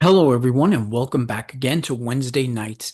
Hello, everyone, and welcome back again to Wednesday night's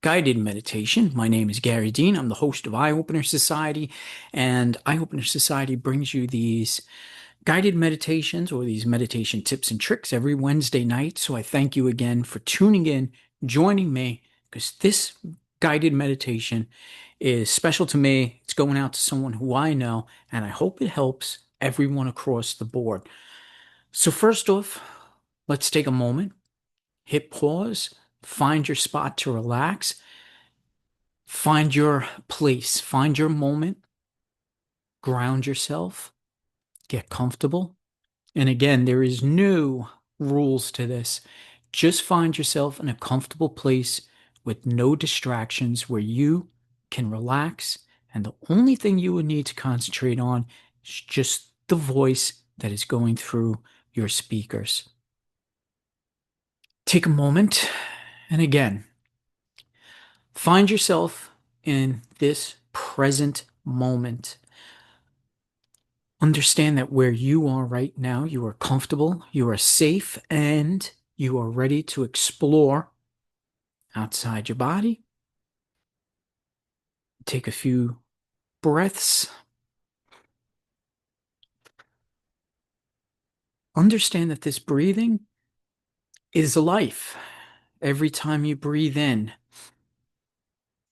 guided meditation. My name is Gary Dean. I'm the host of EyeOpener Society, and EyeOpener Society brings you these guided meditations or these meditation tips and tricks every Wednesday night. So I thank you again for tuning in, joining me, because this guided meditation is special to me. It's going out to someone who I know, and I hope it helps everyone across the board. So, first off, let's take a moment. Hit pause, find your spot to relax, find your place, find your moment, ground yourself, get comfortable. And again, there is no rules to this. Just find yourself in a comfortable place with no distractions where you can relax. And the only thing you would need to concentrate on is just the voice that is going through your speakers. Take a moment, and again, find yourself in this present moment. Understand that where you are right now, you are comfortable, you are safe, and you are ready to explore outside your body. Take a few breaths. Understand that this breathing is life. Every time you breathe in,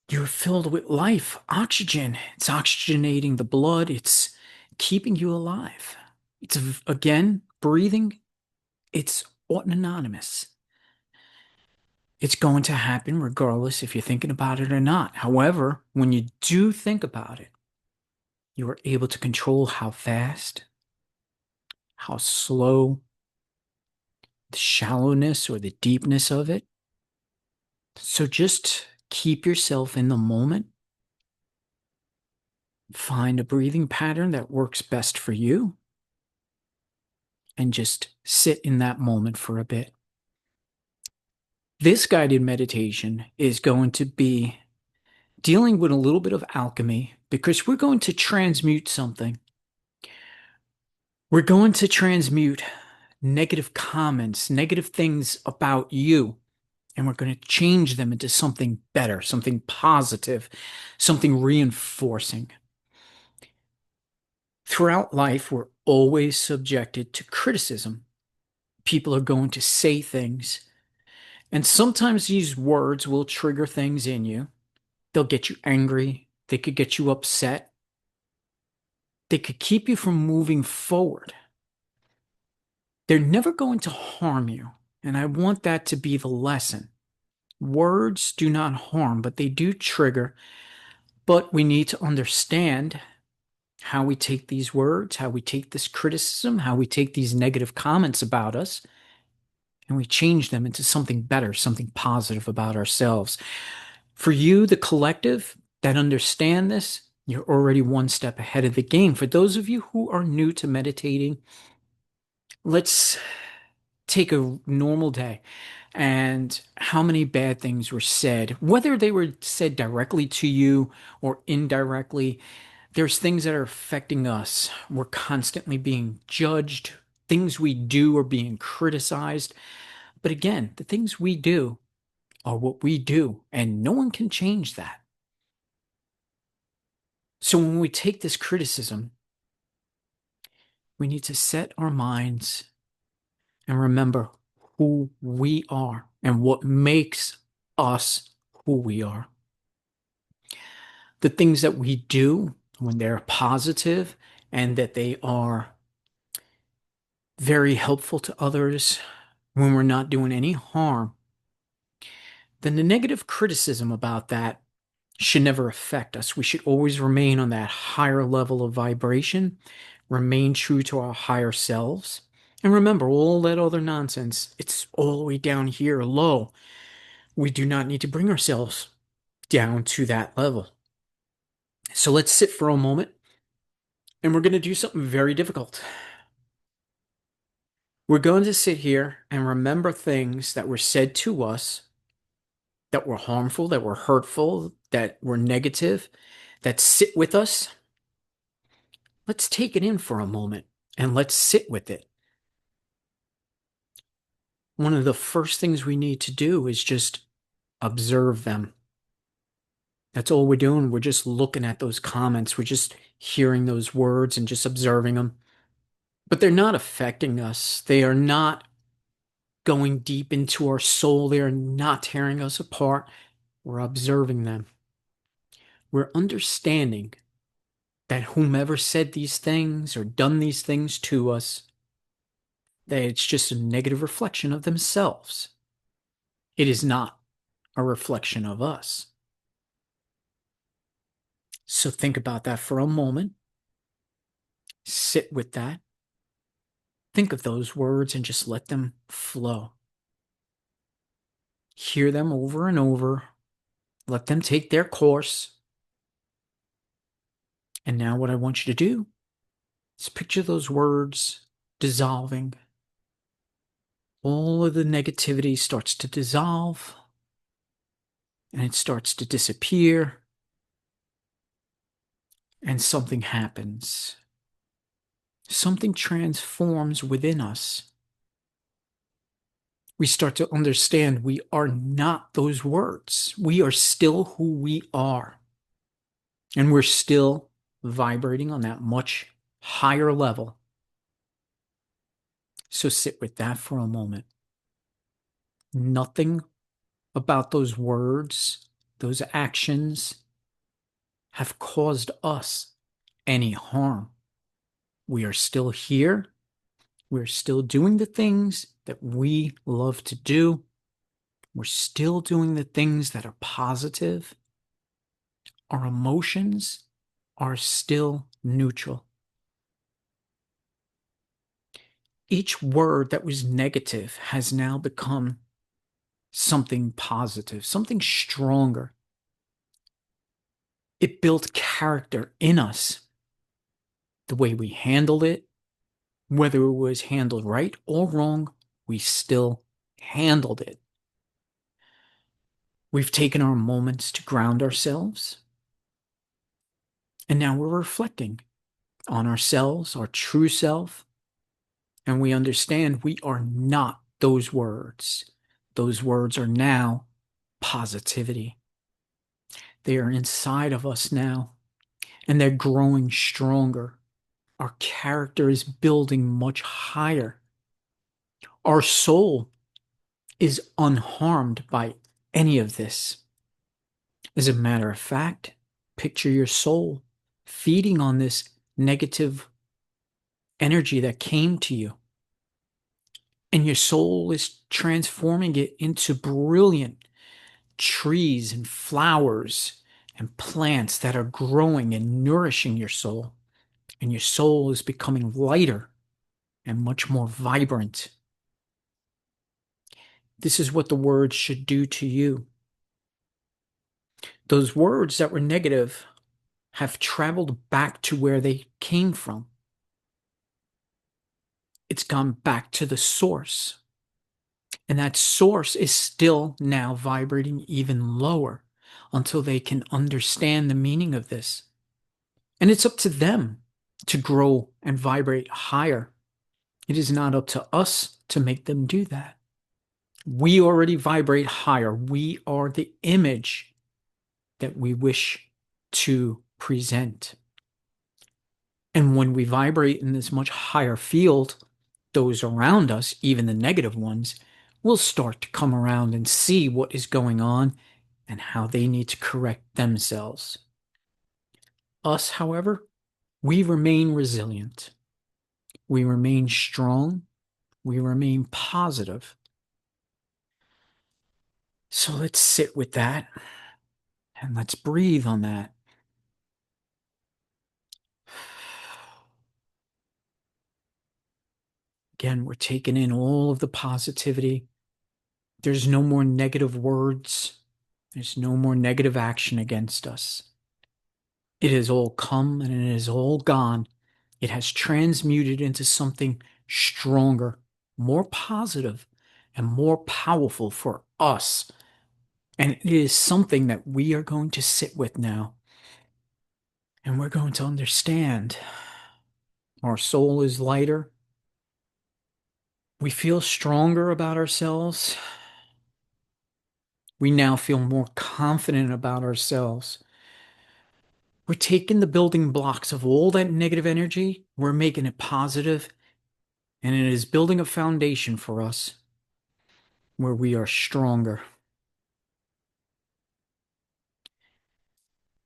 you're filled with life, oxygen. It's oxygenating the blood, it's keeping you alive. It's again, breathing, it's autonomous. It's going to happen regardless if you're thinking about it or not. However, when you do think about it, you are able to control how fast, how slow, the shallowness or the deepness of it. So just keep yourself in the moment. Find a breathing pattern that works best for you and just sit in that moment for a bit. This guided meditation is going to be dealing with a little bit of alchemy because we're going to transmute something. We're going to transmute negative comments, negative things about you, and we're going to change them into something better, something positive, something reinforcing. Throughout life, we're always subjected to criticism. People are going to say things, and sometimes these words will trigger things in you. They'll get you angry, they could get you upset, they could keep you from moving forward. They're never going to harm you. And I want that to be the lesson. Words do not harm, but they do trigger. But we need to understand how we take these words, how we take this criticism, how we take these negative comments about us, and we change them into something better, something positive about ourselves. For you, the collective that understand this, you're already one step ahead of the game. For those of you who are new to meditating, let's take a normal day and how many bad things were said, whether they were said directly to you or indirectly. There's things that are affecting us. We're constantly being judged. Things we do are being criticized. But again, the things we do are what we do, and no one can change that. So when we take this criticism, we need to set our minds and remember who we are and what makes us who we are. The things that we do when they're positive and that they are very helpful to others, when we're not doing any harm, then the negative criticism about that should never affect us. We should always remain on that higher level of vibration, remain true to our higher selves. And remember, all that other nonsense, it's all the way down here low. We do not need to bring ourselves down to that level. So let's sit for a moment and we're going to do something very difficult. We're going to sit here and remember things that were said to us that were harmful, that were hurtful, that were negative, that sit with us. Let's take it in for a moment and let's sit with it. one of the first things we need to do is just observe them. That's all we're doing. We're just looking at those comments. We're just hearing those words and just observing them. But they're not affecting us. They are not going deep into our soul. They are not tearing us apart. We're observing them. We're understanding that whomever said these things or done these things to us, that it's just a negative reflection of themselves. It is not a reflection of us. So think about that for a moment. Sit with that. Think of those words and just let them flow. Hear them over and over. Let them take their course. And now what I want you to do is picture those words dissolving. All of the negativity starts to dissolve and it starts to disappear. And something happens. Something transforms within us. We start to understand we are not those words. We are still who we are. And we're still vibrating on that much higher level. So sit with that for a moment. Nothing about those words, those actions have caused us any harm. We are still here. We're still doing the things that we love to do. We're still doing the things that are positive. Our emotions are still neutral. Each word that was negative has now become something positive, something stronger. It built character in us. The way we handled it, whether it was handled right or wrong, we still handled it. We've taken our moments to ground ourselves. And now we're reflecting on ourselves, our true self. And we understand we are not those words. Those words are now positivity. They are inside of us now, and they're growing stronger. Our character is building much higher. Our soul is unharmed by any of this. As a matter of fact, picture your soul feeding on this negative energy that came to you. And your soul is transforming it into brilliant trees and flowers and plants that are growing and nourishing your soul. And your soul is becoming lighter and much more vibrant. This is what the words should do to you. Those words that were negative have traveled back to where they came from. It's gone back to the source. And that source is still now vibrating even lower until they can understand the meaning of this. And it's up to them to grow and vibrate higher. It is not up to us to make them do that. We already vibrate higher. We are the image that we wish to present. And when we vibrate in this much higher field, those around us, even the negative ones, will start to come around and see what is going on and how they need to correct themselves. Us, however, we remain resilient. We remain strong. We remain positive. So let's sit with that and let's breathe on that. Again, we're taking in all of the positivity. There's no more negative words. There's no more negative action against us. It has all come and it is all gone. It has transmuted into something stronger, more positive, and more powerful for us. And it is something that we are going to sit with now. And we're going to understand our soul is lighter. We feel stronger about ourselves. We now feel more confident about ourselves. We're taking the building blocks of all that negative energy, we're making it positive, and it is building a foundation for us where we are stronger.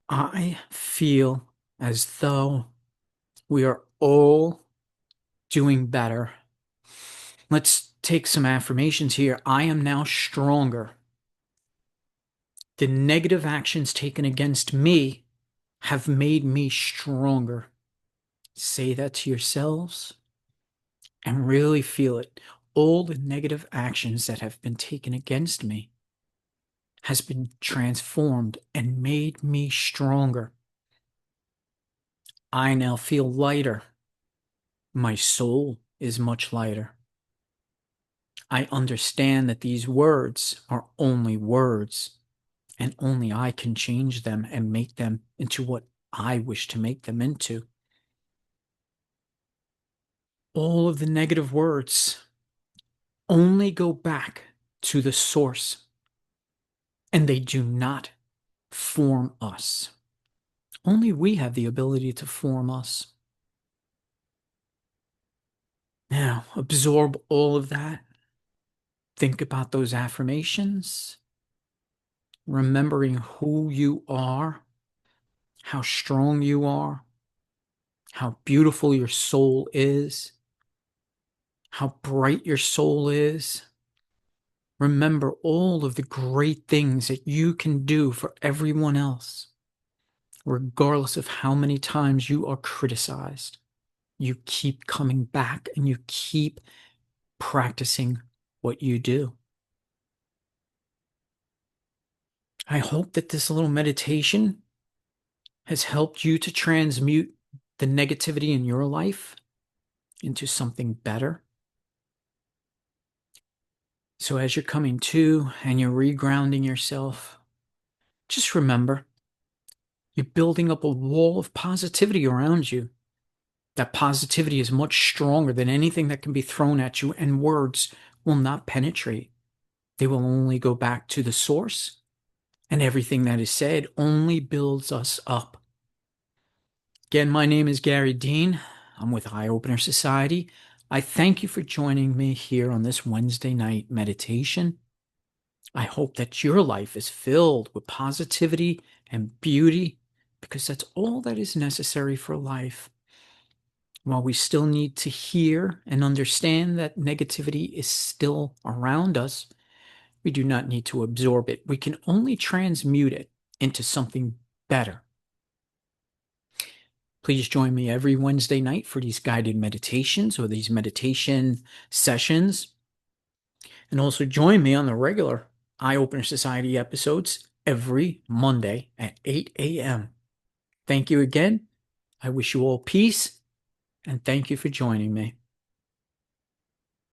I feel as though we are all doing better. Let's take some affirmations here. I am now stronger. The negative actions taken against me have made me stronger. Say that to yourselves and really feel it. All the negative actions that have been taken against me has been transformed and made me stronger. I now feel lighter. My soul is much lighter. I understand that these words are only words, and only I can change them and make them into what I wish to make them into. All of the negative words only go back to the source, and they do not form us. Only we have the ability to form us. Now, absorb all of that. Think about those affirmations, remembering who you are, how strong you are, how beautiful your soul is, how bright your soul is. Remember all of the great things that you can do for everyone else, regardless of how many times you are criticized. You keep coming back and you keep practicing what you do. I hope that this little meditation has helped you to transmute the negativity in your life into something better. So as you're coming to and you're regrounding yourself, just remember, you're building up a wall of positivity around you. That positivity is much stronger than anything that can be thrown at you, and words will not penetrate. They will only go back to the source, and everything that is said only builds us up. Again, my name is Gary Dean. I'm with EyeOpener Society. I thank you for joining me here on this Wednesday night meditation. I hope that your life is filled with positivity and beauty, because that's all that is necessary for life. While we still need to hear and understand that negativity is still around us, we do not need to absorb it. We can only transmute it into something better. Please join me every Wednesday night for these guided meditations or these meditation sessions. And also join me on the regular EyeOpener Society episodes every Monday at 8 a.m. Thank you again. I wish you all peace, and thank you for joining me.